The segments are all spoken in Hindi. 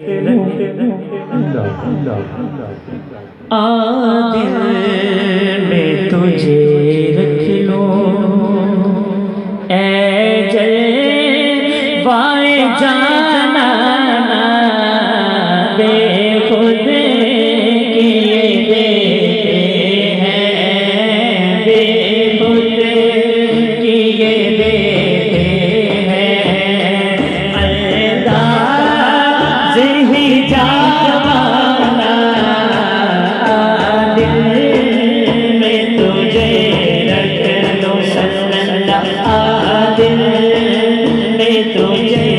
दिल में तुझे रख लो ऐ जलवाए जाना बेखुद किए देते हैं, बेखुद किए देते हैं। अंदाज़ ही जावाना दिल में तुझे रख लो सल्लल्लाहु दिल में तुझे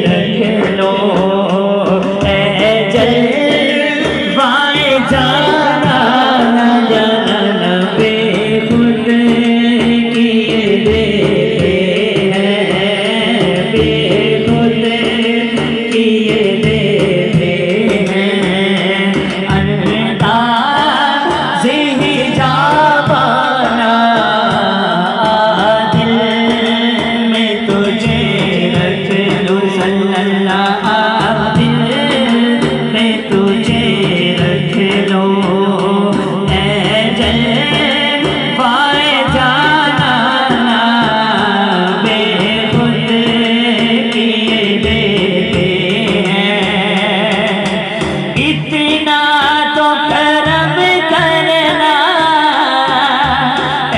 रख लो ऐ जलवाए जाना जाना बेखुद किए देते हैं, बेखुद किए देते हैं। अंदाज़ ही जावाना दिल में तुझे रख लो सल्लल्लाहु दिल में तुझे रख लो ऐ जलवाए जाना बेखुद किए देते हैं। इतना तो करम करना ऐ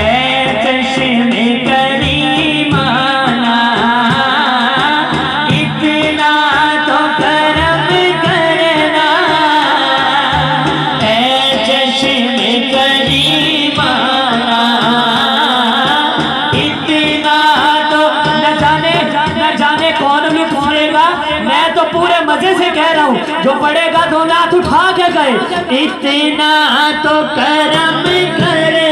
चश्मे करीमाना, इतना तो करम करना ऐ चश्मे करीमाना, इतना तो न जाने कौन भी पूछेगा, मैं तो पूरे मजे से कह रहा हूँ, जो पढ़ेगा दो हाथ उठा के गए। इतना तो करम करे